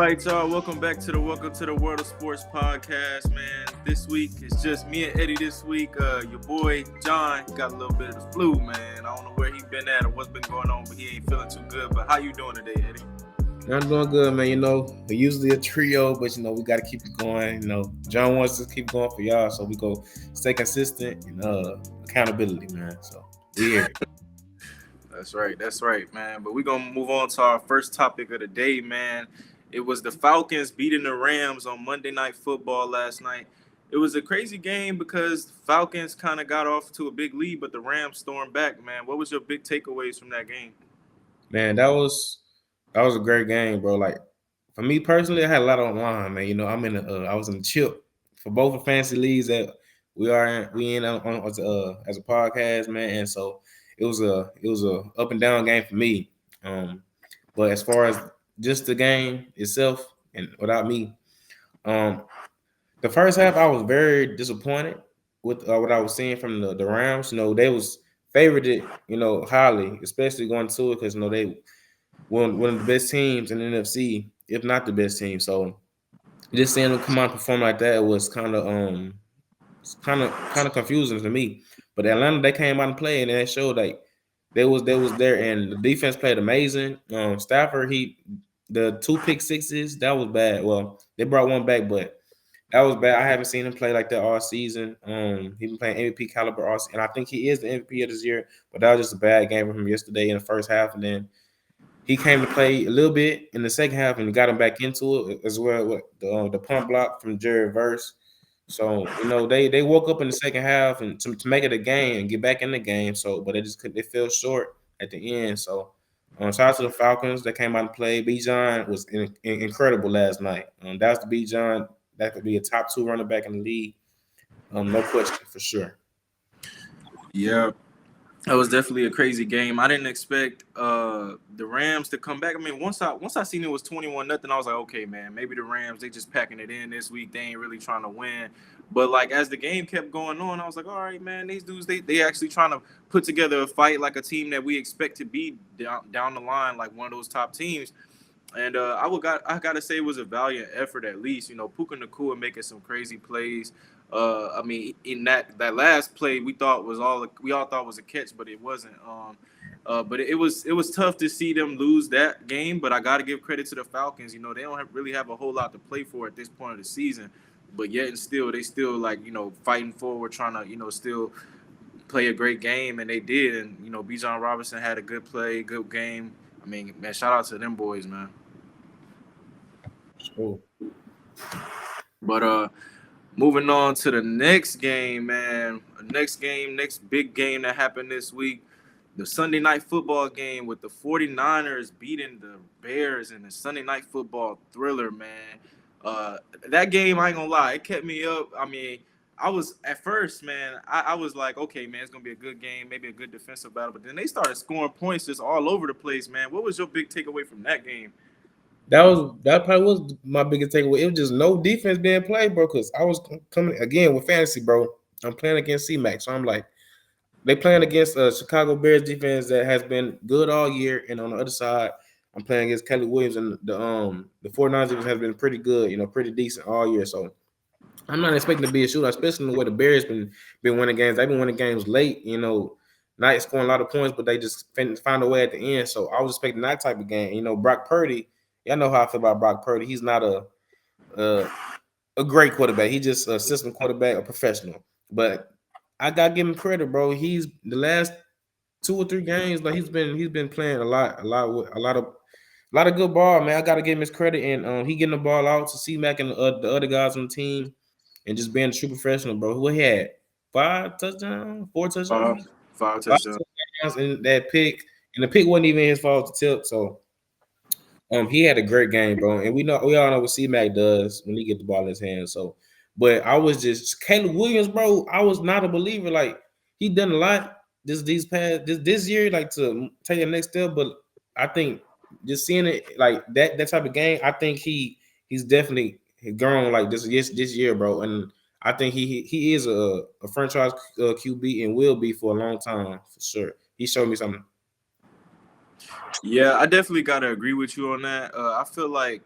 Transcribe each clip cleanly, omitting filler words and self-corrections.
right, y'all. Welcome back to the World of Sports podcast, man. This week it's just me and Eddie. This week, your boy John got a little bit of the flu, man. I don't know where he been at or what's been going on, but he ain't feeling too good. But how you doing today, Eddie? I'm doing good, man. We're usually a trio, but we got to keep it going. John wants us to keep going for y'all, so we go stay consistent and accountability, man. So we here. That's right, man. But we're gonna move on to our first topic of the day, man. It was the Falcons beating the Rams on Monday Night Football last night. It was a crazy game because the Falcons kind of got off to a big lead, but the Rams stormed back, man. What was your big takeaways from that game? Man, that was a great game, bro. Like for me personally, I had a lot on the line, man. I was in the chip for both the fantasy leagues that we in on as a podcast, man. And so it was a up and down game for me. But as far as just the game itself and without me, um, the first half I was very disappointed with what I was seeing from the Rams. They was favored it, highly, especially going to it because they one of the best teams in the NFC, if not the best team. So just seeing them come out and perform like that was kind of confusing to me. But Atlanta, they came out and played, and they showed like they was there, and the defense played amazing. Stafford, the 2 pick sixes, that was bad. Well, they brought one back, but that was bad. I haven't seen him play like that all season. He been playing MVP caliber all season, and I think he is the MVP of this year. But that was just a bad game from him yesterday in the first half, and then he came to play a little bit in the second half and got him back into it as well with the punt block from Jared Verse. So they woke up in the second half and to make it a game and get back in the game. So but they just couldn't. They fell short at the end. So shout out to the Falcons that came out and played. Bijan was incredible last night. That's the Bijan that could be a top 2 running back in the league. No question for sure. Yeah, that was definitely a crazy game. I didn't expect the Rams to come back. I mean, once I seen it was 21-0, I was like, okay, man, maybe the Rams they just packing it in this week. They ain't really trying to win. But like as the game kept going on, I was like, all right, man, these dudes they actually trying to put together a fight like a team that we expect to be down the line, like one of those top teams. And I gotta say it was a valiant effort at least. Puka Nacua making some crazy plays. I mean, in that last play, we all thought was a catch, but it wasn't. But it was tough to see them lose that game. But I got to give credit to the Falcons. They don't really have a whole lot to play for at this point of the season. But yet and still, they still like fighting forward, trying to still play a great game, and they did. And Bijan Robinson had a good play, good game. I mean, man, shout out to them boys, man. Oh. But moving on to the next game, man. Next big game that happened this week. The Sunday Night Football game with the 49ers beating the Bears in the Sunday Night Football thriller, man. That game, I ain't gonna lie, it kept me up. I mean, I was at first, man, I was like, okay, man, it's gonna be a good game, maybe a good defensive battle. But then they started scoring points just all over the place, man. What was your big takeaway from that game? That probably was my biggest takeaway. It was just no defense being played, bro. Because I was coming again with fantasy, bro. I'm playing against C-Mac, so I'm like, they playing against a Chicago Bears defense that has been good all year, and on the other side, I'm playing against Kelly Williams, and the 49ers defense has been pretty good, pretty decent all year. So I'm not expecting to be a shootout, especially the way the Bears been winning games. They've been winning games late, not scoring a lot of points, but they just find a way at the end. So I was expecting that type of game. Brock Purdy. Y'all know how I feel about Brock Purdy. He's not a great quarterback. He's just a system quarterback, a professional. But I gotta give him credit, bro. He's the last 2 or 3 games, like he's been playing a lot of good ball, man. I gotta give him his credit, and he getting the ball out to C-Mac and the other guys on the team, and just being a true professional, bro. Who he had 5 touchdowns, 4 touchdowns, Five touchdowns, and that pick, and the pick wasn't even his fault to tip. So he had a great game, bro, and we all know what C-Mac does when he get the ball in his hands. So, but I was just Caleb Williams, bro. I was not a believer. Like he done a lot this year, like to take the next step. But I think just seeing it like that type of game, I think he's definitely grown like this year, bro. And I think he is a franchise QB and will be for a long time for sure. He showed me something. Yeah, I definitely gotta agree with you on that. I feel like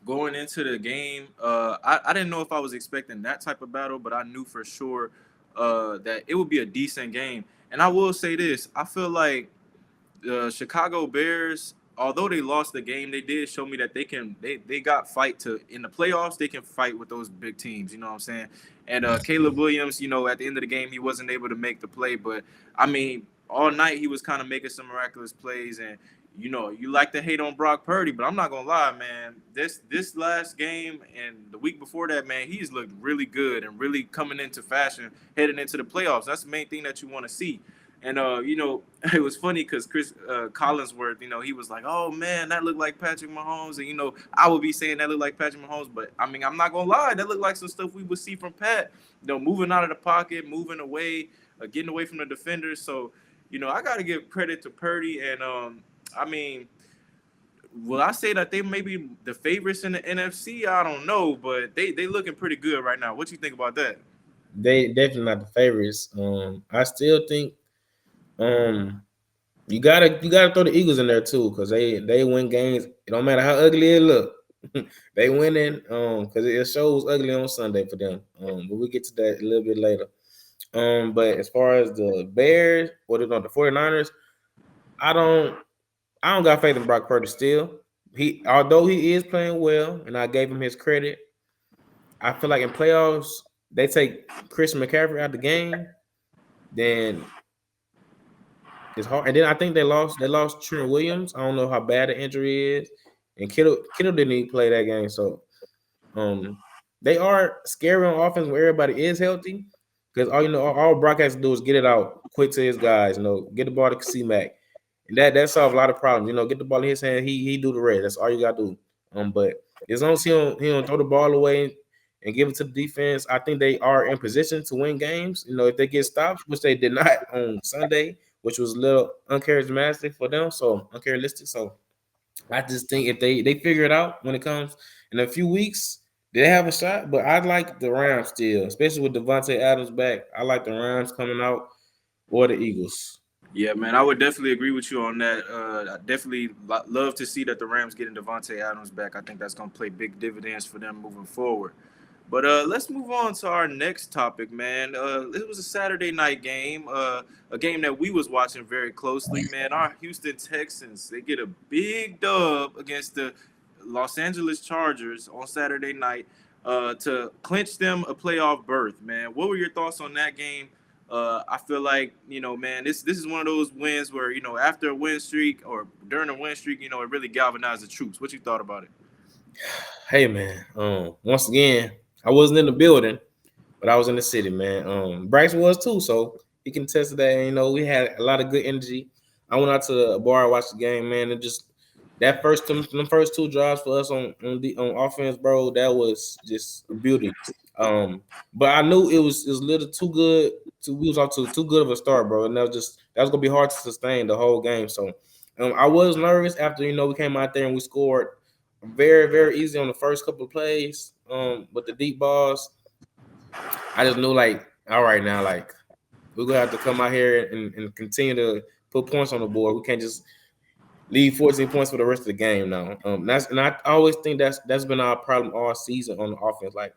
going into the game, I didn't know if I was expecting that type of battle, but I knew for sure that it would be a decent game. And I will say this: I feel like the Chicago Bears, although they lost the game, they did show me that they got fight to in the playoffs. They can fight with those big teams. You know what I'm saying? And Caleb Williams, at the end of the game, he wasn't able to make the play, but I mean, all night he was kind of making some miraculous plays. And you like to hate on Brock Purdy, but I'm not gonna lie, man. This last game and the week before that, man, he's looked really good and really coming into fashion heading into the playoffs. That's the main thing that you want to see. And it was funny because Chris Collinsworth, he was like, "Oh man, that looked like Patrick Mahomes," and I would be saying that looked like Patrick Mahomes, but I mean, I'm not gonna lie, that looked like some stuff we would see from Pat. Moving out of the pocket, moving away, getting away from the defenders. So, I got to give credit to Purdy, and I mean, will I say that they may be the favorites in the NFC? I don't know, but they looking pretty good right now. What you think about that? They definitely not the favorites. I still think um you gotta throw the Eagles in there too, because they win games. It don't matter how ugly it look. They winning because it shows ugly on Sunday for them. But we'll get to that a little bit later. But as far as the Bears or the 49ers, I don't I don't got faith in Brock Purdy still. Although he is playing well, and I gave him his credit, I feel like in playoffs they take Christian McCaffrey out of the game, then it's hard. And then I think they lost Trent Williams. I don't know how bad the injury is, and Kittle didn't even play that game, so um they are scary on offense when everybody is healthy. Because all Brock has to do is get it out quick to his guys. Get the ball to C-Mac. And that solves a lot of problems. Get the ball in his hand. He do the rest. That's all you gotta do. But as long as he don't throw the ball away and give it to the defense, I think they are in position to win games. If they get stops, which they did not on Sunday, which was a little uncharacteristic for them, so uncharacteristic. So I just think if they figure it out when it comes in a few weeks, they have a shot. But I like the Rams still, especially with Devontae Adams back. I like the Rams coming out or the Eagles. Yeah, man, I would definitely agree with you on that. I definitely love to see that the Rams getting Devontae Adams back. I think that's going to play big dividends for them moving forward. But let's move on to our next topic, man. It was a Saturday night game, a game that we was watching very closely, man. Our Houston Texans, they get a big dub against the Los Angeles Chargers on Saturday night to clinch them a playoff berth, man. What were your thoughts on that game? I feel like man, this is one of those wins where after a win streak or during a win streak, it really galvanized the troops. What you thought about it? Hey man, once again, I wasn't in the building, but I was in the city, man. Bryce was too, so he can attest to that. And, we had a lot of good energy. I went out to the bar, watched the game, man, and just that them first two drives for us on offense, bro. That was just a beauty. But I knew it was a little too good. We was off to too good of a start, bro, and that was gonna be hard to sustain the whole game. So, I was nervous after we came out there and we scored very very easy on the first couple of plays. With the deep balls, I just knew like, all right now, like we're gonna have to come out here and continue to put points on the board. We can't just leave 14 points for the rest of the game now. And I always think that's been our problem all season on the offense. Like,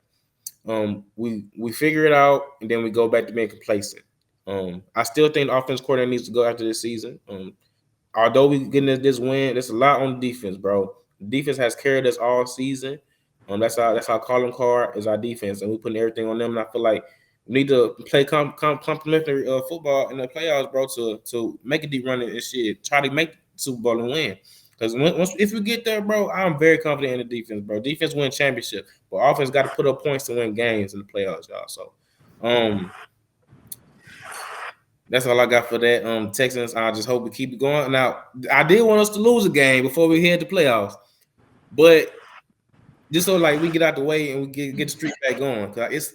we figure it out and then we go back to being complacent. I still think the offense coordinator needs to go after this season. Although we getting this win, there's a lot on defense, bro. The defense has carried us all season. That's our calling card is our defense, and we putting everything on them. And I feel like we need to play complementary football in the playoffs, bro, to make a deep run and shit. Try to make the Super Bowl and win. Because if we get there, bro, I'm very confident in the defense, bro. Defense win championship, but offense got to put up points to win games in the playoffs, y'all. So, that's all I got for that. Texans, I just hope we keep it going. Now, I did want us to lose a game before we head to playoffs, but just so like we get out the way and we get the streak back going. Cause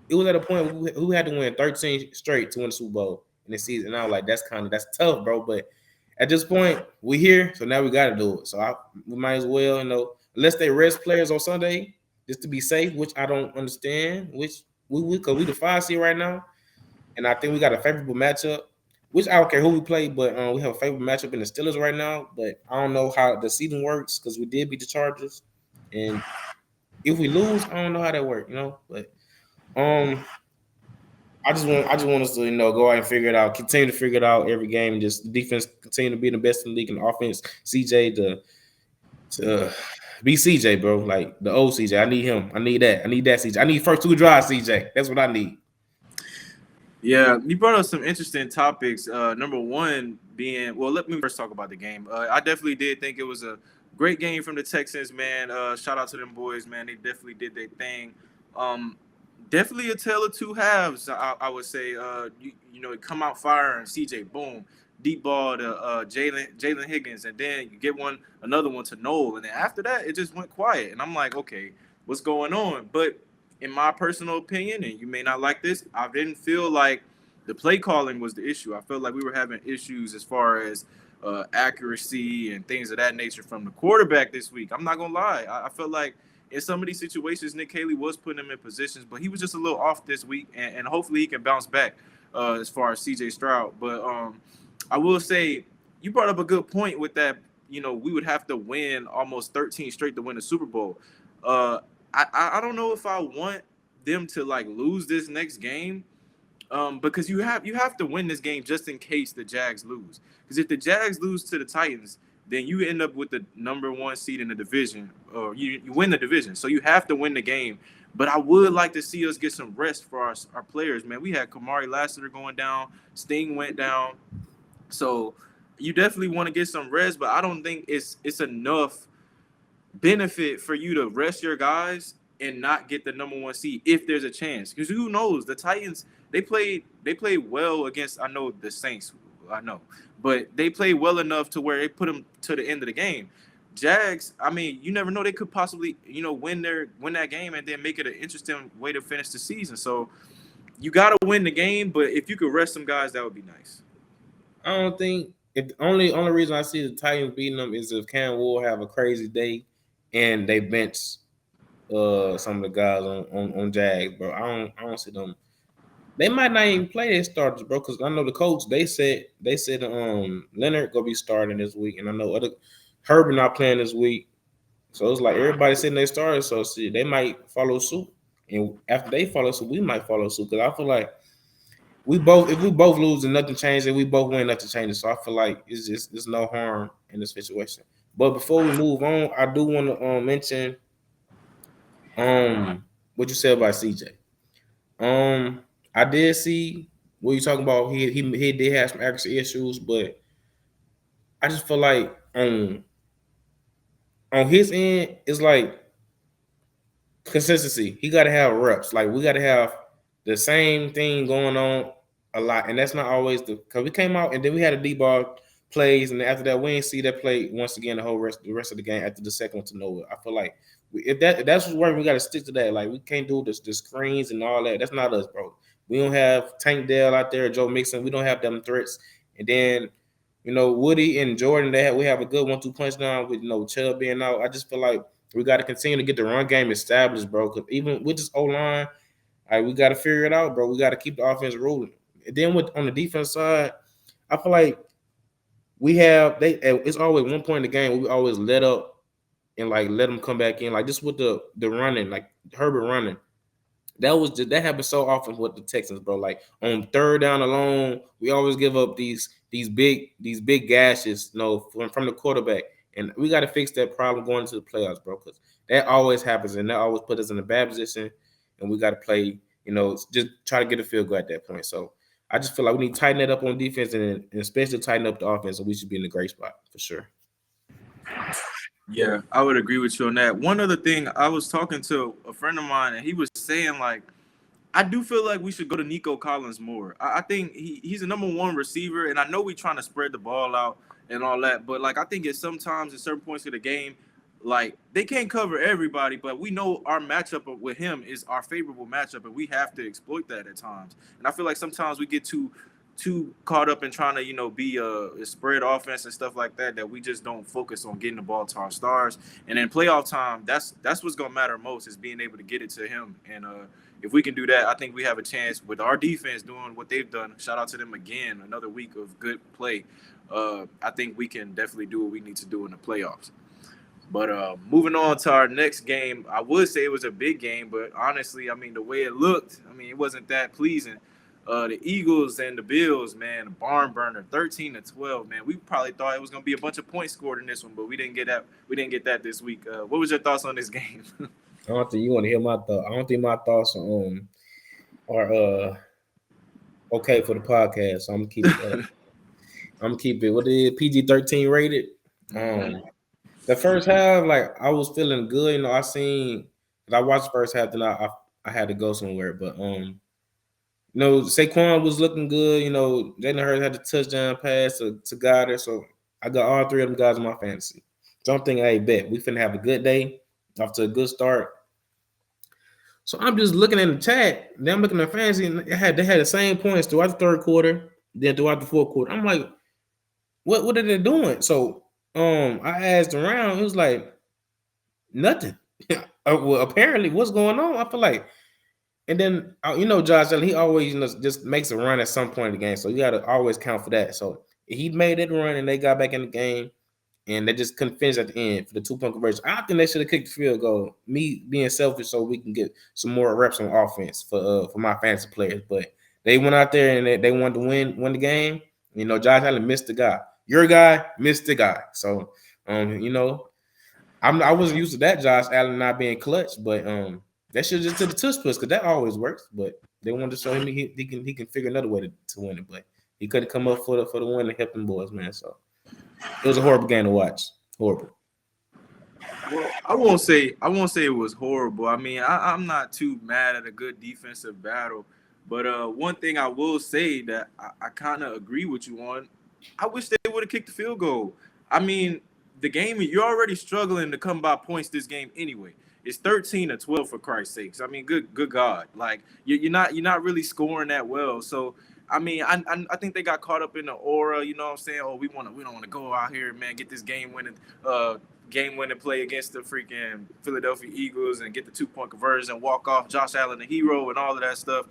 it was at a point who had to win 13 straight to win the Super Bowl in the season. And I was like, that's tough, bro. But at this point, we here, so now we got to do it. So we might as well, unless they rest players on Sunday just to be safe, which I don't understand. Which because we the 5 seed right now. And I think we got a favorable matchup, which I don't care who we play, but we have a favorable matchup in the Steelers right now. But I don't know how the season works because we did beat the Chargers. And if we lose, I don't know how that works, you know. But um, I just want us to go out and figure it out, continue to figure it out every game, and just the defense continue to be the best in the league, and the offense, CJ to be CJ, bro, like the old CJ. I need him. I need that. I need that CJ. I need first two drives, CJ. That's what I need. Yeah, you brought up some interesting topics. Number one being, well, let me first talk about the game. I definitely did think it was a great game from the Texans, man. Shout out to them boys, man. They definitely did their thing. Um, Definitely a tale of two halves, I would say. Come out firing, CJ, boom, deep ball to Jalen Higgins, and then you get another one to Noel, and then after that, it just went quiet, and I'm like, okay, what's going on? But in my personal opinion, and you may not like this, I didn't feel like the play calling was the issue. I felt like we were having issues as far as accuracy and things of that nature from the quarterback this week. I'm not gonna lie, I felt like in some of these situations, Nick Haley was putting him in positions, but he was just a little off this week, and hopefully he can bounce back as far as C.J. Stroud. But I will say you brought up a good point with that. We would have to win almost 13 straight to win the Super Bowl. Uh, I don't know if I want them to like lose this next game, because you have to win this game just in case the Jags lose. Because if the Jags lose to the Titans, then you end up with the number one seed in the division, or you win the division. So you have to win the game. But I would like to see us get some rest for our players, man. We had Kamari Lassiter going down, Sting went down, so you definitely want to get some rest. But I don't think it's enough benefit for you to rest your guys and not get the number one seed if there's a chance. Because who knows? The Titans, they played well against, I know, the Saints. I know. But they played well enough to where they put them to the end of the game. Jags, I mean, you never know, they could possibly, win that game and then make it an interesting way to finish the season. So you gotta win the game, but if you could rest some guys, that would be nice. I don't think if the only reason I see the Titans beating them is if Cam will have a crazy day and they bench some of the guys on Jags, bro. I don't see them. They might not even play their starters, bro, because I know the coach. They said Leonard gonna be starting this week, and I know other Herbert not playing this week. So it's like everybody sitting their starters. So see, they might follow suit, and after they follow suit, we might follow suit. Because I feel like if we both lose and nothing changes, and we both win, nothing changes. So I feel like there's no harm in this situation. But before we move on, I do want to mention what you said about CJ. I did see what you talking about. He did have some accuracy issues, but I just feel like on his end, it's like consistency. He got to have reps. Like we got to have the same thing going on a lot, and that's not always because we came out and then we had a deep ball plays, and after that we didn't see that play once again the rest of the game after the second one to nowhere. I feel like if that's what's working, we got to stick to that. Like we can't do the screens and all that. That's not us, bro. We don't have Tank Dell out there, Joe Mixon. We don't have them threats, and then. Woody and Jordan, we have a good 1-2 punch down with Chubb being out. I just feel like we got to continue to get the run game established, bro. Because even with this O line, we got to figure it out, bro. We got to keep the offense rolling. And then on the defense side, I feel like we have It's always one point in the game where we always let up and like let them come back in, like just with the running, like Herbert running. That happens so often with the Texans, bro. Like on third down alone, we always give up these big gashes, from the quarterback, and we got to fix that problem going into the playoffs, bro. Because that always happens, and that always put us in a bad position, and we got to play, just try to get a field goal at that point. So I just feel like we need to tighten that up on defense, and especially tighten up the offense, and we should be in a great spot for sure. Yeah, I would agree with you on that. One other thing, I was talking to a friend of mine, and he was saying like, I do feel like we should go to Nico Collins more. I think he's a number one receiver, and I know we're trying to spread the ball out and all that, but like I think it's sometimes at certain points of the game, like they can't cover everybody, but we know our matchup with him is our favorable matchup, and we have to exploit that at times. And I feel like sometimes we get too caught up in trying to be a spread offense and stuff like that we just don't focus on getting the ball to our stars. And in playoff time, that's what's gonna matter most, is being able to get it to him. And if we can do that, I think we have a chance with our defense doing what they've done. Shout out to them again, another week of good play. I think we can definitely do what we need to do in the playoffs. But moving on to our next game, I would say it was a big game, but honestly, I mean the way it looked, I mean it wasn't that pleasing. The Eagles and the Bills, man, a barn burner, 13-12, man. We probably thought it was gonna be a bunch of points scored in this one, but we didn't get that. We didn't get that this week. What was your thoughts on this game? I don't think you want to hear my thoughts. I don't think my thoughts are okay for the podcast. So I'm gonna keep it. I'm gonna keep it. What is PG-13 rated? The first half, like I was feeling good. You know, I watched the first half, then I had to go somewhere. But you know, Saquon was looking good. You know, Jalen Hurts had the touchdown pass to Goddard. So I got all three of them guys in my fantasy. So I'm thinking, hey, bet we finna have a good day, off to a good start. So I'm just looking in the chat. Then I'm looking at fantasy, and they had the same points throughout the third quarter, then throughout the fourth quarter. I'm like, what are they doing? So I asked around. It was like nothing. Well, apparently, what's going on? I feel like, and then you know, Josh Allen, he always just makes a run at some point in the game. So you got to always count for that. So he made it run, and they got back in the game. And they just couldn't finish at the end for the 2-point conversion. I think they should have kicked the field goal. Me being selfish, so we can get some more reps on offense for my fantasy players. But they went out there and they wanted to win the game. You know, Josh Allen missed the guy. Your guy missed the guy. So, you know, I wasn't used to that Josh Allen not being clutch, but that should just to the tush push because that always works. But they wanted to show him he can figure another way to win it, but he couldn't come up for the win and help them boys, man. So. It was a horrible game to watch. Horrible. Well, I won't say it was horrible. I mean, I'm not too mad at a good defensive battle, but one thing I will say that I kind of agree with you on. I wish they would have kicked the field goal. I mean, the game you're already struggling to come by points this game anyway. It's 13-12 for Christ's sakes. I mean, good God, like you're not really scoring that well. So I mean, I think they got caught up in the aura. You know what I'm saying? Oh, we don't want to go out here, man, get this game winning play against the freaking Philadelphia Eagles and get the 2-point conversion and walk off Josh Allen the hero and all of that stuff.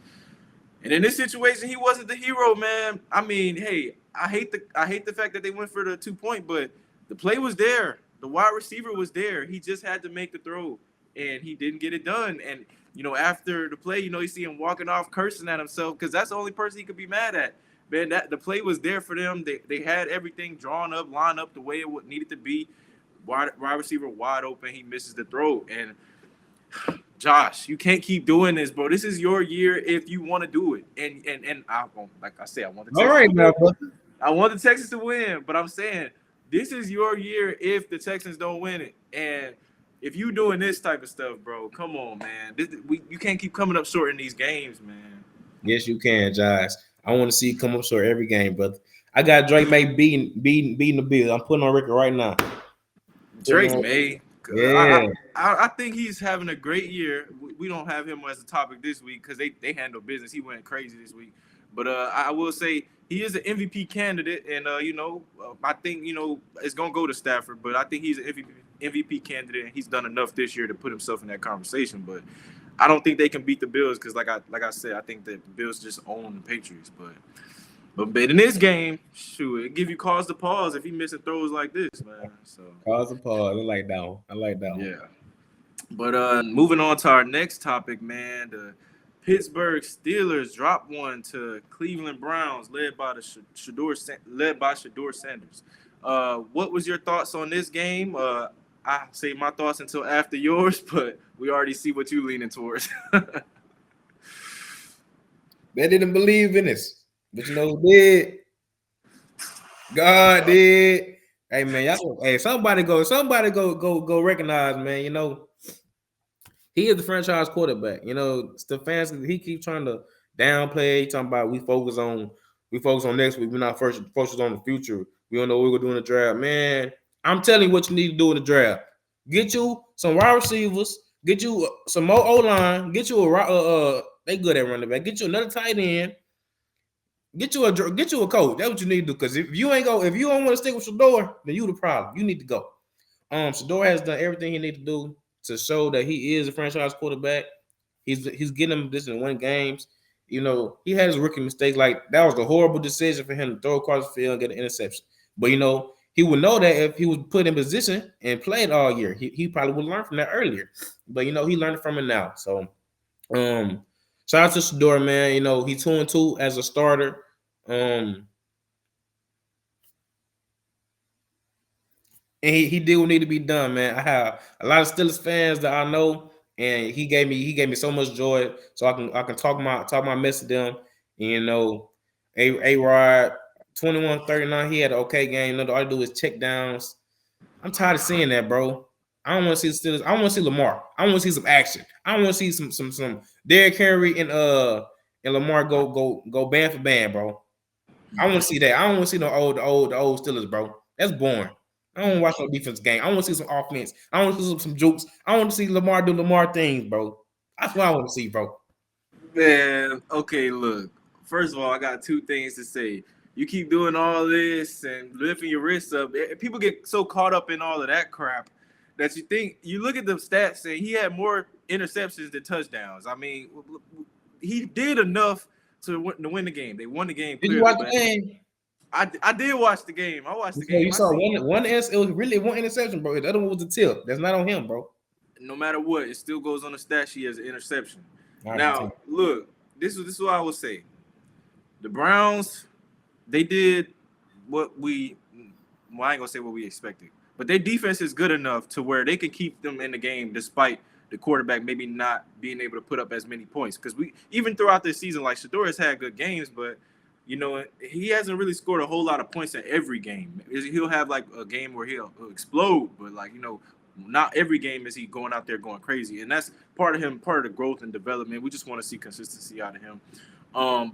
And in this situation, he wasn't the hero, man. I mean, hey, I hate the fact that they went for the 2-point, but the play was there. The wide receiver was there. He just had to make the throw, and he didn't get it done. And you know, after the play, you know, you see him walking off, cursing at himself because that's the only person he could be mad at. Man, that the play was there for them. They had everything drawn up, lined up the way it needed to be. Wide receiver wide open, he misses the throw. And Josh, you can't keep doing this, bro. This is your year if you want to do it. And like I said, I want the Texans. All right, now, I want the Texans to win, but I'm saying this is your year if the Texans don't win it. And if you doing this type of stuff, bro, come on, man. You can't keep coming up short in these games, man. Yes, you can, Josh. I want to see you come up short every game, brother. I got Drake May beating the Bills. I'm putting on record right now. Drake May. Yeah. I think he's having a great year. We don't have him as a topic this week because they handle business. He went crazy this week. But I will say he is an MVP candidate. And, I think, it's going to go to Stafford. But I think he's an MVP candidate. And he's done enough this year to put himself in that conversation. But I don't think they can beat the Bills because, like I said, I think that the Bills just own the Patriots. But in this game, shoot, it give you cause to pause if he missing throws like this, man. So cause to pause. I like that one. Yeah. But moving on to our next topic, man, the Pittsburgh Steelers dropped one to Cleveland Browns, led by Shador Sanders. What was your thoughts on this game? I say my thoughts until after yours, but we already see what you leaning towards. They didn't believe in this. But you know who did? God did. Hey man, y'all. Hey, somebody go recognize, man. You know, he is the franchise quarterback. You know, Stefanski, he keeps trying to downplay. He talking about we focus on next week. We're not focused on the future. We don't know what we're gonna do in the draft. Man, I'm telling you what you need to do in the draft. Get you some wide receivers. Get you some more O-line. Get you they good at running back. Get you another tight end. Get you a coach. That's what you need to do. Because if you don't want to stick with Shador, then you the problem. You need to go. Shador has done everything he needs to do to show that he is a franchise quarterback. He's getting them this in 1 games. You know, he had his rookie mistakes. Like that was the horrible decision for him to throw across the field and get an interception. But you know, he would know that if he was put in position and played all year, he probably would learn from that earlier. But he learned from it now. So um, shout out to Shador, man. He 2-2 as a starter. And he did what need to be done, man. I have a lot of Steelers fans that I know, and he gave me so much joy. So I can talk my mess to them. And, A Rod 21-39, he had an okay game. All I do is check downs. I'm tired of seeing that, bro. I don't want to see the Steelers. I want to see Lamar. I want to see some action. I want to see some Derrick Henry and Lamar go band for band, bro. I want to see that. I don't want to see the old Steelers, bro. That's boring. I don't watch no defense game. I want to see some offense. I want to see some jukes. I want to see Lamar do Lamar things, bro. That's what I want to see, bro. Man, okay, look. First of all, I got two things to say. You keep doing all this and lifting your wrists up. People get so caught up in all of that crap that you look at the stats and he had more interceptions than touchdowns. I mean, he did enough to win the game. They won the game Did clearly. you watch the game? I did watch the game. I watched the So game. you saw one. It was really one interception, bro. The other one was a tip. That's not on him, bro. No matter what, it still goes on the stat sheet as an interception. All right, Now, look, this is what I will say. The Browns, they did what I ain't gonna say what we expected, but their defense is good enough to where they can keep them in the game despite the quarterback maybe not being able to put up as many points. Because we even throughout this season, like Shador has had good games, but he hasn't really scored a whole lot of points in every game. He'll have like a game where he'll explode, but not every game is he going out there going crazy, and that's part of the growth and development. We just want to see consistency out of him.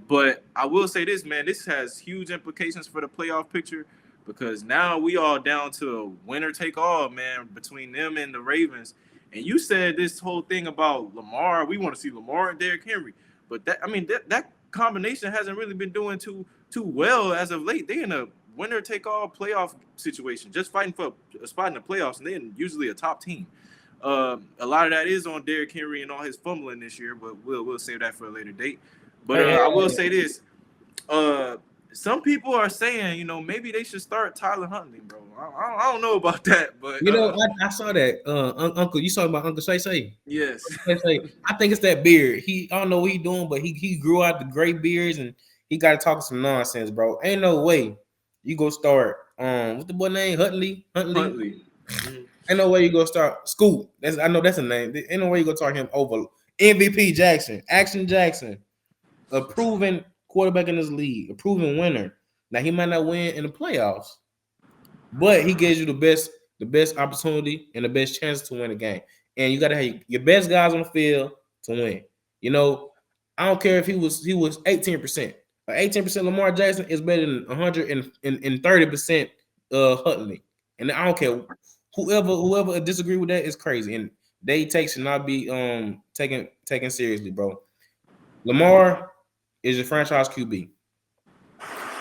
But I will say this, man, this has huge implications for the playoff picture because now we all down to a winner take all, man, between them and the Ravens. And you said this whole thing about Lamar. We want to see Lamar and Derrick Henry, but that combination hasn't really been doing too well as of late. They in a winner take all playoff situation, just fighting for a spot in the playoffs, and then usually a top team. A lot of that is on Derrick Henry and all his fumbling this year, but we'll save that for a later date. But I will say this: some people are saying, maybe they should start Tyler Huntley, bro. I don't know about that, but I saw that. Uncle, you saw about Uncle Shay? Yes. I think it's that beard. I don't know what he's doing, but he grew out the gray beards and he got to talk some nonsense, bro. Ain't no way you go start. What's the boy name? Huntley. Mm-hmm. Ain't no way you go start Scoop. I know that's a name. Ain't no way you go start him over MVP Jackson, Action Jackson, a proven quarterback in this league, a proven winner. Now he might not win in the playoffs, but he gives you the best opportunity and the best chance to win a game. And you got to have your best guys on the field to win. I don't care if he was 18%. 18% Lamar Jackson is better than 130% Huntley. And I don't care whoever disagree with that is crazy. And they should not be taken seriously, bro. Lamar is a franchise QB.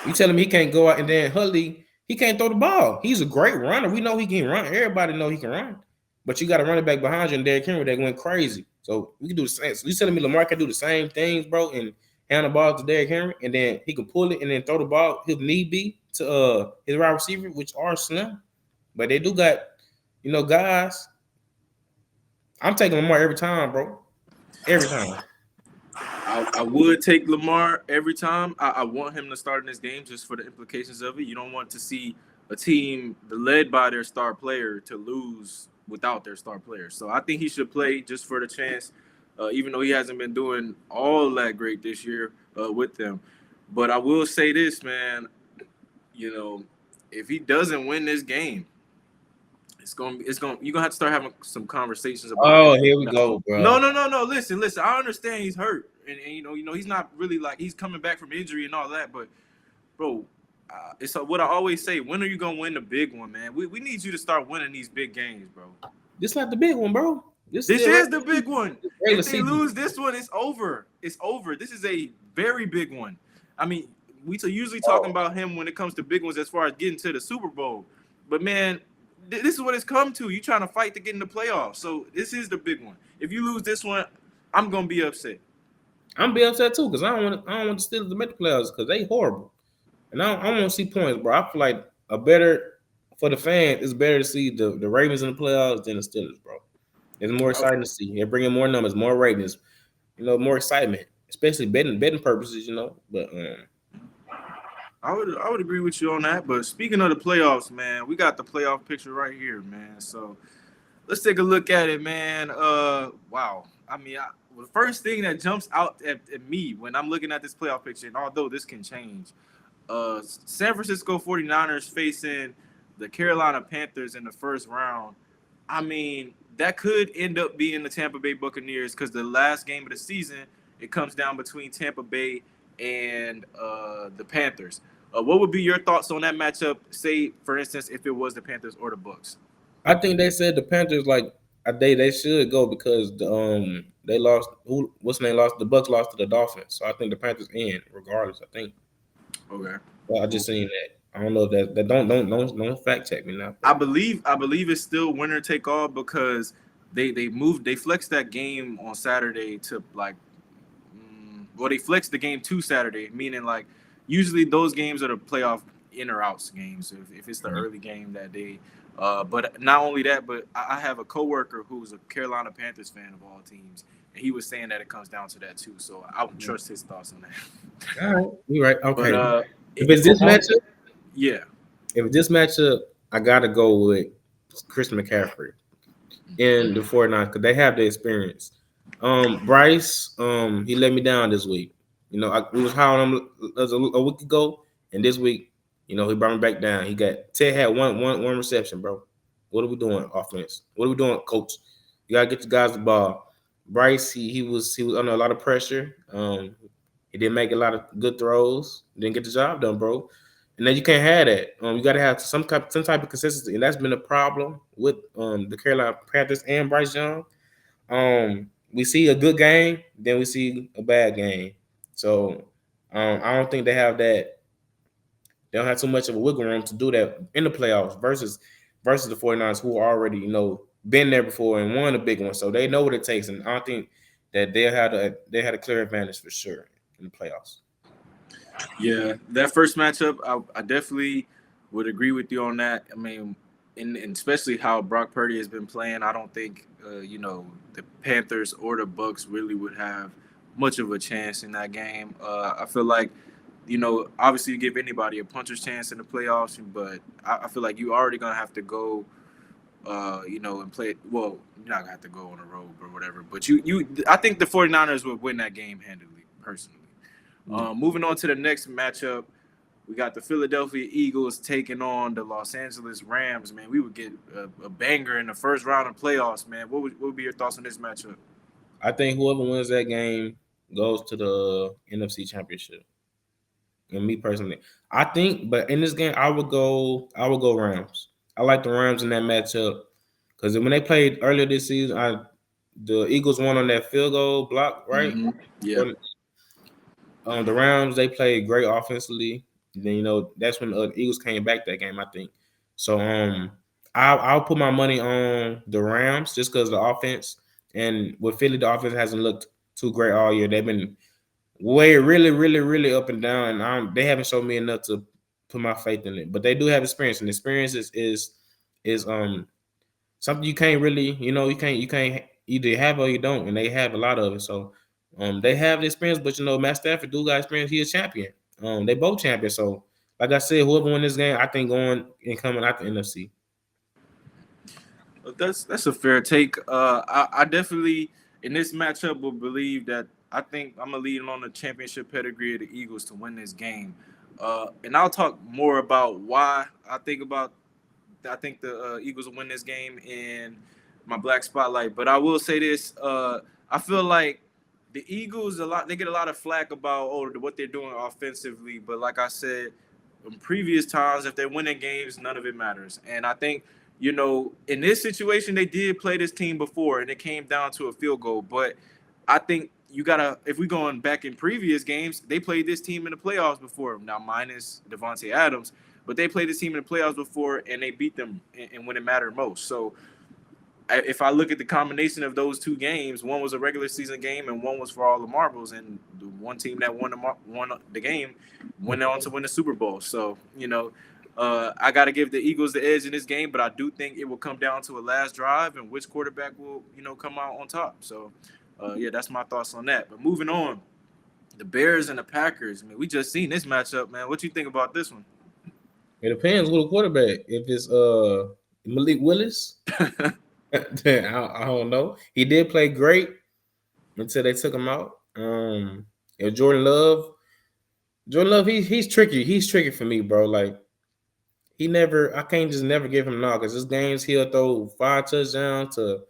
You tell him he can't go out, and then Huntley, he can't throw the ball. He's a great runner. We know he can run. Everybody know he can run. But you got a running back behind you and Derrick Henry that went crazy. So we can do the same. So you telling me Lamar can do the same things, bro, and hand the ball to Derrick Henry, and then he can pull it and then throw the ball if need be to his wide receiver, which are slim. But they do got, guys. I'm taking Lamar every time, bro. Every time. I would take Lamar every time. I want him to start in this game just for the implications of it. You don't want to see a team led by their star player to lose without their star player. So I think he should play just for the chance, even though he hasn't been doing all that great this year with them. But I will say this, man, if he doesn't win this game, you're gonna have to start having some conversations about. Oh, here we go, bro. No. Listen. I understand he's hurt, and he's not really like he's coming back from injury and all that. But, bro, it's what I always say. When are you gonna win the big one, man? We need you to start winning these big games, bro. This not the big one, bro. This is the big one. If they lose this one, it's over. It's over. This is a very big one. I mean, we usually talking about him when it comes to big ones as far as getting to the Super Bowl, but man. This is what it's come to. You trying to fight to get in the playoffs. So this is the big one. If you lose this one, I'm gonna be upset. I'm be upset too because I don't want the Steelers to make the playoffs because they horrible, and I don't want to see points, bro. I feel like a better for the fans, it's better to see the Ravens in the playoffs than the Steelers, bro. It's more exciting to see. They're bringing more numbers, more ratings, more excitement, especially betting purposes, But I would agree with you on that. But speaking of the playoffs, man, we got the playoff picture right here, man. So let's take a look at it, man. Wow. I mean, the first thing that jumps out at me when I'm looking at this playoff picture, and although this can change, San Francisco 49ers facing the Carolina Panthers in the first round. I mean, that could end up being the Tampa Bay Buccaneers because the last game of the season, it comes down between Tampa Bay and the Panthers. What would be your thoughts on that matchup? Say, for instance, if it was the Panthers or the Bucks. I think they said the Panthers like they should go because they lost what's the name lost the Bucks lost to the Dolphins, so I think the Panthers in regardless. I think. Okay. Well, I just seen that. I don't know if that don't fact check me now. I believe it's still winner take all because they flexed that game on Saturday to like well, they flexed the game to Saturday, meaning like usually those games are the playoff in or outs games if it's the early game that day. But not only that, but I have a coworker who's a Carolina Panthers fan of all teams, and he was saying that it comes down to that too. So I would trust his thoughts on that. All right, you're right. But Okay, if it's this matchup, yeah, if it's this matchup, I gotta go with Chris McCaffrey in the 49ers because they have the experience. Bryce, he let me down this week. We was high on him a week ago, and this week, he brought me back down. Ted had one reception, bro. What are we doing, offense? What are we doing, coach? You gotta get the guys the ball. Bryce, he was under a lot of pressure. He didn't make a lot of good throws. Didn't get the job done, bro. And then you can't have that. You got to have some type of consistency, and that's been a problem with the Carolina Panthers and Bryce Young. We see a good game, then we see a bad game. So I don't think they have that. They don't have too much of a wiggle room to do that in the playoffs versus the 49ers who already been there before and won a big one, so they know what it takes. And I don't think that they had a clear advantage for sure in the playoffs. yeah, that first matchup, I definitely would agree with you on that. I mean, and especially how Brock Purdy has been playing, I don't think the Panthers or the Bucks really would have much of a chance in that game. I feel like obviously you give anybody a puncher's chance in the playoffs, but I feel like you already gonna have to go, and play. Well, you're not gonna have to go on the road or whatever, but I think the 49ers would win that game handily, personally. Moving on to the next matchup, we got the Philadelphia Eagles taking on the Los Angeles Rams. Man, we would get a banger in the first round of playoffs. Man, what would be your thoughts on this matchup? I think whoever wins that game goes to the NFC Championship. And me personally, I think, but in this game, I would go Rams. I like the Rams in that matchup because when they played earlier this season, the Eagles won on that field goal block, right? Mm-hmm. Yeah. The Rams they played great offensively. Then that's when the Eagles came back that game, I think. So I'll put my money on the Rams just because the offense and with Philly, the offense hasn't looked too great all year. They've been way really, really, really up and down, and they haven't shown me enough to put my faith in it. But they do have experience, and experience is something you can't really, you can't either have or you don't, and they have a lot of it. So they have the experience, but Matt Stafford do got experience. He a champion. They both champions. So like I said, whoever win this game, I think going and coming out the NFC. That's a fair take. I definitely in this matchup will believe that I think I'm gonna lead on the championship pedigree of the Eagles to win this game. And I'll talk more about why I think the Eagles will win this game in my black spotlight. But I will say this: I feel like the Eagles they get a lot of flack about what they're doing offensively. But like I said, in previous times, if they're winning games, none of it matters. And I think in this situation, they did play this team before, and it came down to a field goal. But I think if we're going back in previous games, they played this team in the playoffs before. Now, minus Devontae Adams, but they played this team in the playoffs before, and they beat them and when it mattered most. So if I look at the combination of those two games, one was a regular season game and one was for all the marbles, and the one team that won the game went on to win the Super Bowl. So I got to give the Eagles the edge in this game, but I do think it will come down to a last drive and which quarterback will come out on top. So, yeah, that's my thoughts on that. But moving on, the Bears and the Packers. I mean, we just seen this matchup, man. What you think about this one? It depends who the quarterback. If it's Malik Willis, then I don't know. He did play great until they took him out. If Jordan Love, he's tricky. He's tricky for me, bro. Like I can't just never give him no because this games he'll throw 5 touchdowns to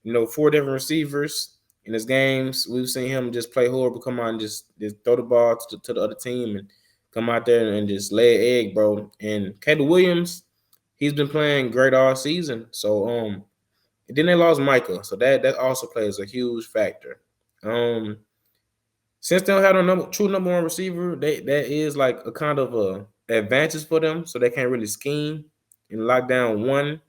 4 different receivers. In his games, we've seen him just play horrible. Come on, just throw the ball to the other team and come out there and just lay an egg, bro. And Caleb Williams, he's been playing great all season. So then they lost Micah, so that also plays a huge factor. Um, since they don't have a true number one receiver, that is like a kind of a advantage for them, so they can't really scheme and lock down one.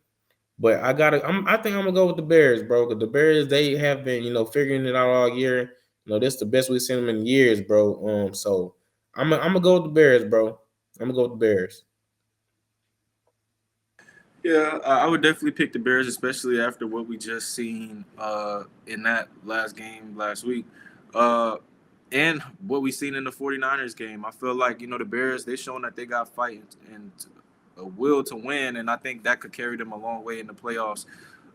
But I think I'm gonna go with the Bears, bro. Because the Bears, they have been, figuring it out all year. This is the best we've seen them in years, bro. So I'm gonna go with the Bears, bro. I'm gonna go with the Bears. Yeah, I would definitely pick the Bears, especially after what we just seen in that last game last week. Uh, and what we seen in the 49ers game. I feel like, the Bears, they shown that they got fight and a will to win, and I think that could carry them a long way in the playoffs.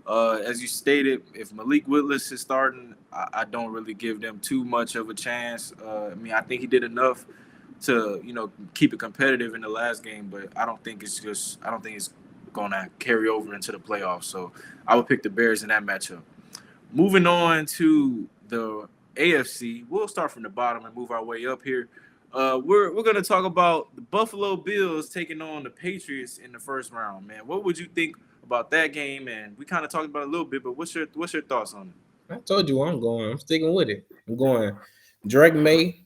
As you stated, if Malik Willis is starting, I don't really give them too much of a chance. I mean, I think he did enough to keep it competitive in the last game, but I don't think it's gonna carry over into the playoffs. So I would pick the Bears in that matchup. Moving on to the AFC, we'll start from the bottom and move our way up here. We're gonna talk about the Buffalo Bills taking on the Patriots in the first round. Man, what would you think about that game? And we kind of talked about it a little bit, but what's your thoughts on it? I told you where I'm going. I'm sticking with it. I'm going Drake May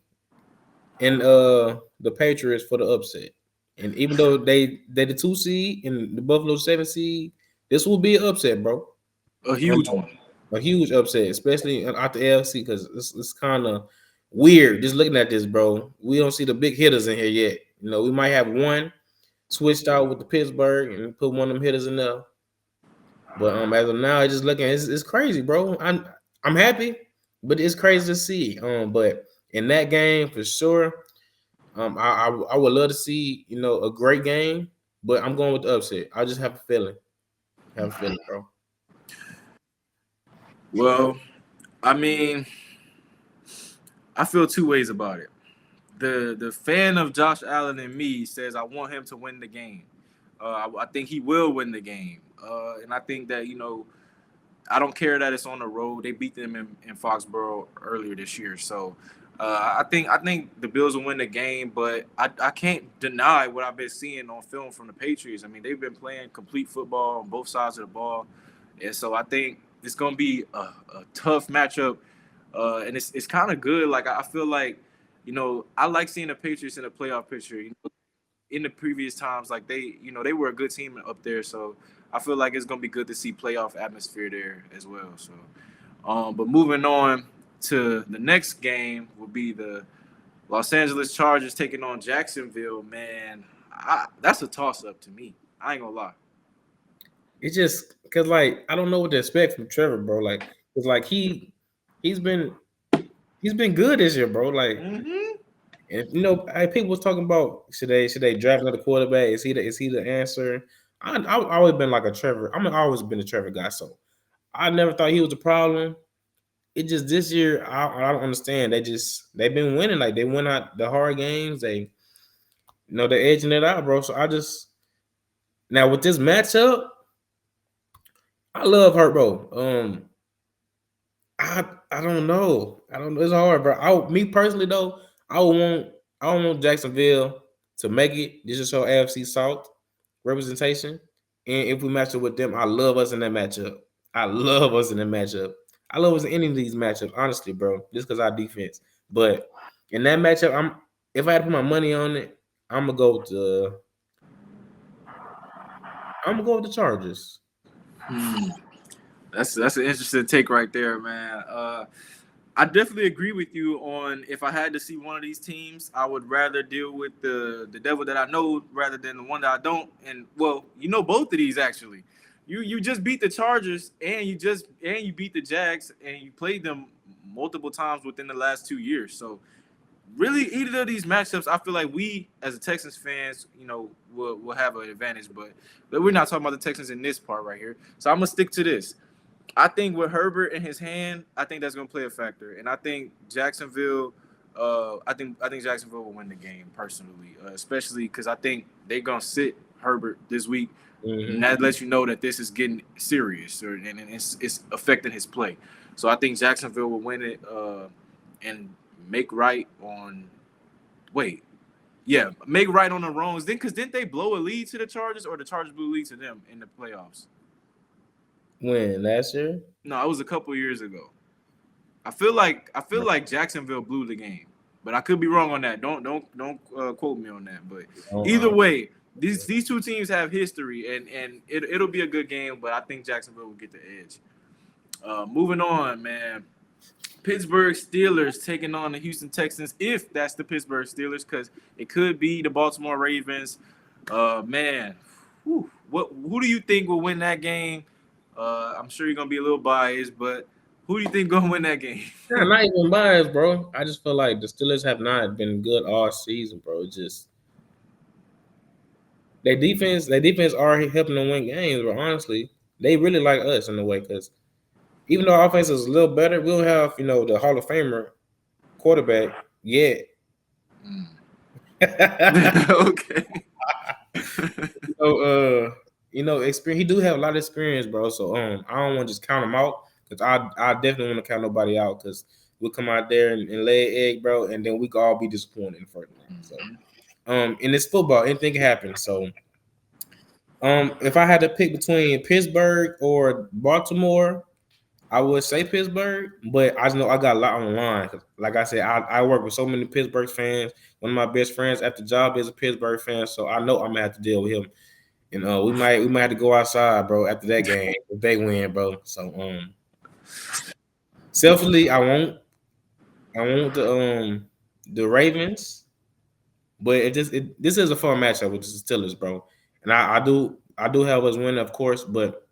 and the Patriots for the upset. And even though they the 2 seed and the Buffalo 7 seed, this will be an upset, bro. A huge one. A huge upset, especially out the AFC because it's kind of weird just looking at this, bro. We don't see the big hitters in here yet. We might have one switched out with the Pittsburgh and put one of them hitters in there. But as of now, just looking, it's crazy, bro. I'm happy, but it's crazy to see. But in that game for sure, I would love to see a great game, but I'm going with the upset. I just have a feeling, bro. Well, I mean, I feel two ways about it. The fan of Josh Allen and me says I want him to win the game. I think he will win the game, and I think that I don't care that it's on the road. They beat them in Foxborough earlier this year, so I think the Bills will win the game. But I can't deny what I've been seeing on film from the Patriots. I mean, they've been playing complete football on both sides of the ball, and so I think it's gonna be a tough matchup. And it's kind of good. Like I feel like, I like seeing the Patriots in the playoff picture. In the previous times, like they were a good team up there. So I feel like it's gonna be good to see playoff atmosphere there as well. So, but moving on to the next game will be the Los Angeles Chargers taking on Jacksonville. Man, that's a toss up to me. I ain't gonna lie. It's just because like I don't know what to expect from Trevor, bro. Like it's like he's been good this year, bro. Like Mm-hmm. if people was talking about should they draft another quarterback? Is he the answer? I've always been like a Trevor. Always been a Trevor guy, so I never thought he was a problem. It just this year I don't understand. They've been winning. Like they win out the hard games. They're edging it out, bro. So I just now with this matchup, I love Hurt, bro. I don't know. I don't know. It's hard, bro. Me personally though, I would want I would want Jacksonville to make it. This is show AFC South representation. And if we match up with them, I love us in that matchup. I love us in that matchup. I love us in any of these matchups, honestly, bro. Just because our defense. But in that matchup, if I had to put my money on it, I'm gonna go with the Chargers. Hmm. That's an interesting take right there, man. I definitely agree with you on if I had to see one of these teams, I would rather deal with the devil that I know rather than the one that I don't. And well, both of these actually. You just beat the Chargers and you beat the Jags and you played them multiple times within the last 2 years. So really either of these matchups, I feel like we as a Texans fans, will have an advantage. But we're not talking about the Texans in this part right here. So I'm gonna stick to this. I think with Herbert in his hand, I think that's going to play a factor, and I think Jacksonville. I think Jacksonville will win the game personally, especially because I think they're going to sit Herbert this week, and Mm-hmm. that lets you know that this is getting serious, and it's affecting his play. So I think Jacksonville will win it and make right on. Wait, yeah, make right on the wrongs. Because didn't they blow a lead to the Chargers, or the Chargers blew a lead to them in the playoffs? When last year? No, it was a couple years ago. I feel like Jacksonville blew the game, but I could be wrong on that. Don't quote me on that. But either Oh, way, these two teams have history, and it'll be a good game. But I think Jacksonville will get the edge. Moving on, man. Pittsburgh Steelers taking on the Houston Texans. If that's the Pittsburgh Steelers, because it could be the Baltimore Ravens. Man, who do you think will win that game? I'm sure you're gonna be a little biased, but who do you think gonna win that game? yeah, not even biased, bro. I just feel like the Steelers have not been good all season, bro. Just their defense are helping them win games, but honestly, they really like us in a way because even though our offense is a little better, we don't have the Hall of Famer quarterback yet. Okay. So, experience. He do have a lot of experience, bro. So, I don't want to just count him out because I definitely want to count nobody out because we'll come out there and lay an egg, bro, and then we could all be disappointed in the first round. So, in this football, anything can happen. So, if I had to pick between Pittsburgh or Baltimore, I would say Pittsburgh, but I just know I got a lot on the line. 'Cause like I said, I work with so many Pittsburgh fans. One of my best friends at the job is a Pittsburgh fan, so I know I'm gonna have to deal with him. And we might have to go outside, bro, after that game if they win, bro. So selfishly, I want the Ravens, but this is a fun matchup with the Steelers, bro. And I do have us win, of course, but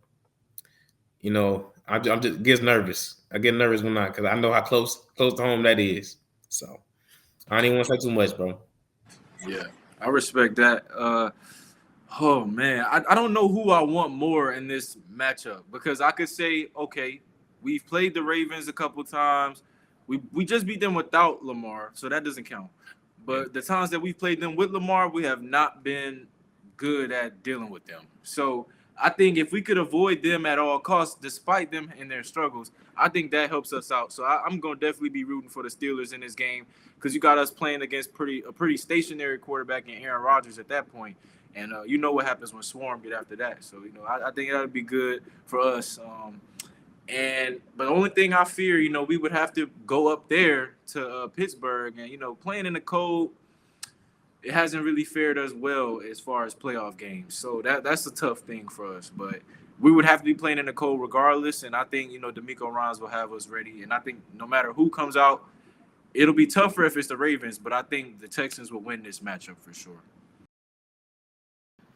I'm just gets nervous. I get nervous when because I know how close to home that is. So I don't even want to say too much, bro. Yeah, I respect that. Oh man, I don't know who I want more in this matchup because I could say, okay, we've played the Ravens a couple times. We just beat them without Lamar, so that doesn't count. But the times that we've played them with Lamar, we have not been good at dealing with them. So I think if we could avoid them at all costs, despite them and their struggles, I think that helps us out. So I'm gonna definitely be rooting for the Steelers in this game because you got us playing against a pretty stationary quarterback in Aaron Rodgers at that point. And you know what happens when Swarm get after that. So I think that would be good for us. But the only thing I fear, we would have to go up there to Pittsburgh, and playing in the cold, it hasn't really fared us well as far as playoff games. So that's a tough thing for us. But we would have to be playing in the cold regardless. And I think D'Amico Ryans will have us ready. And I think no matter who comes out, it'll be tougher if it's the Ravens. But I think the Texans will win this matchup for sure.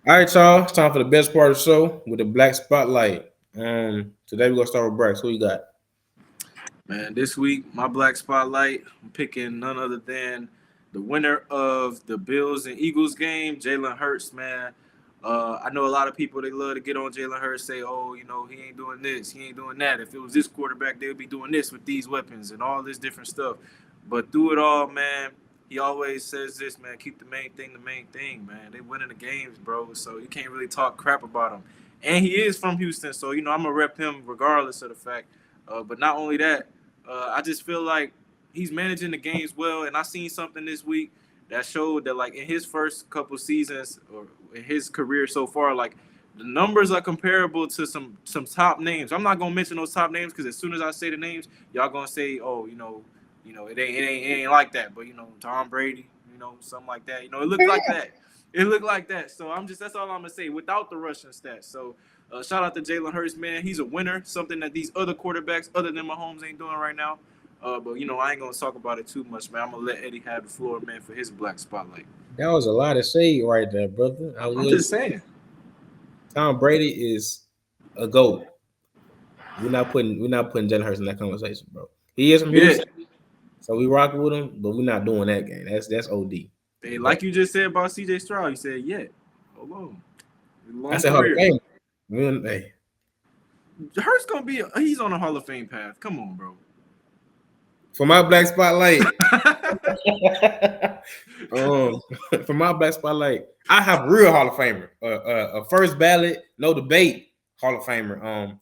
All right, y'all. It's time for the best part of the show with the Black Spotlight. Today we're gonna start with Brax. Who you got? Man, this week, my Black Spotlight, I'm picking none other than the winner of the Bills and Eagles game, Jalen Hurts, man. I know a lot of people, they love to get on Jalen Hurts, say, oh, he ain't doing this, he ain't doing that. If it was this quarterback, they would be doing this with these weapons and all this different stuff. But through it all, man, he always says this, man, keep the main thing, man. They winning the games, bro, so you can't really talk crap about him. And he is from Houston, so, I'm going to rep him regardless of the fact. But not only that, I just feel like he's managing the games well. And I seen something this week that showed that, like, in his first couple seasons or in his career so far, like, the numbers are comparable to some top names. I'm not gonna mention those top names because as soon as I say the names, y'all gonna say, oh, it ain't like that. But Tom Brady, something like that. It looked like that. It looked like that. So that's all I'm gonna say without the rushing stats. So shout out to Jalen Hurts, man. He's a winner. Something that these other quarterbacks, other than Mahomes, ain't doing right now. But I ain't gonna talk about it too much, man. I'm gonna let Eddie have the floor, man, for his black spotlight. That was a lot of shade right there, brother. I'm just saying. Tom Brady is a GOAT. We're not putting Jalen Hurts in that conversation, bro. He is from Houston, so we rock with him, but we're not doing that game. That's OD. Hey, like you just said about CJ Stroud, you said hold on. I said Hall of Fame. Hey. Hurts he's on a Hall of Fame path. Come on, bro. For my black spotlight, for my black spotlight, I have a real Hall of Famer, a first ballot, no debate Hall of Famer.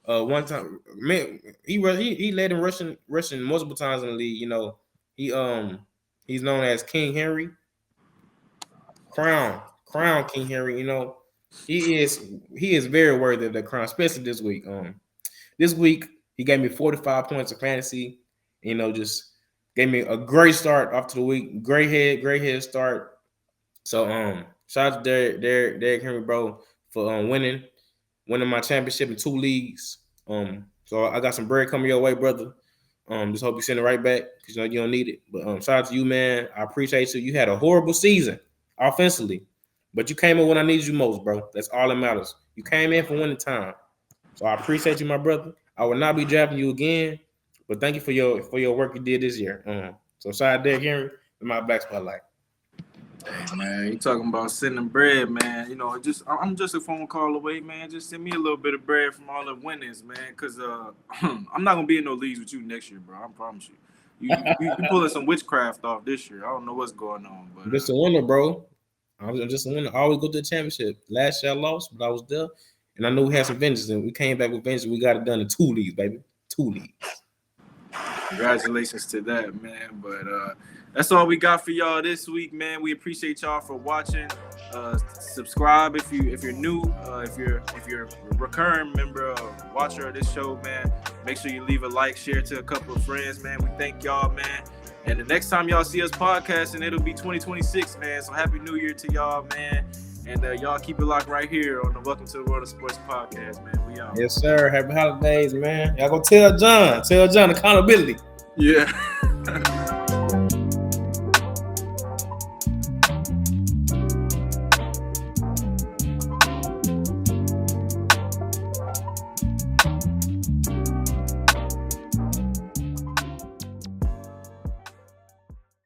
One time, man, he led in rushing multiple times in the league. He's known as King Henry, Crown King Henry. He is very worthy of the crown, especially this week. This week he gave me 45 points of fantasy. Just gave me a great start off to the week. Great head start. So shout out to Derrick Henry, bro, for winning my championship in 2 leagues. So I got some bread coming your way, brother. Just hope you send it right back because you don't need it. But shout out to you, man. I appreciate you. You had a horrible season offensively, but you came in when I needed you most, bro. That's all that matters. You came in for winning time. So I appreciate you, my brother. I will not be drafting you again, but thank you for your work you did this year. So shout out Derrick Henry in my black spotlight. Hey man, you talking about sending bread, man? I'm just a phone call away, man. Just send me a little bit of bread from all the winnings, man. Cause I'm not gonna be in no leagues with you next year, bro. I promise you. You pulling some witchcraft off this year. I don't know what's going on, but I'm just a winner, bro. I'm just a winner. I always go to the championship. Last year I lost, but I was there, and I knew we had some vengeance, and we came back with vengeance. We got it done in 2 leagues, baby. 2 leagues. Congratulations to that, man. But that's all we got for y'all this week, man. We appreciate y'all for watching. Subscribe if you're new. If you're a recurring member, watcher of this show, man. Make sure you leave a like, share to a couple of friends, man. We thank y'all, man. And the next time y'all see us podcasting, it'll be 2026, man. So happy New Year to y'all, man. And y'all keep it locked right here on the Welcome to the World of Sports podcast, man. We out. Yes, sir. Happy holidays, man. Y'all go tell John accountability. Yeah.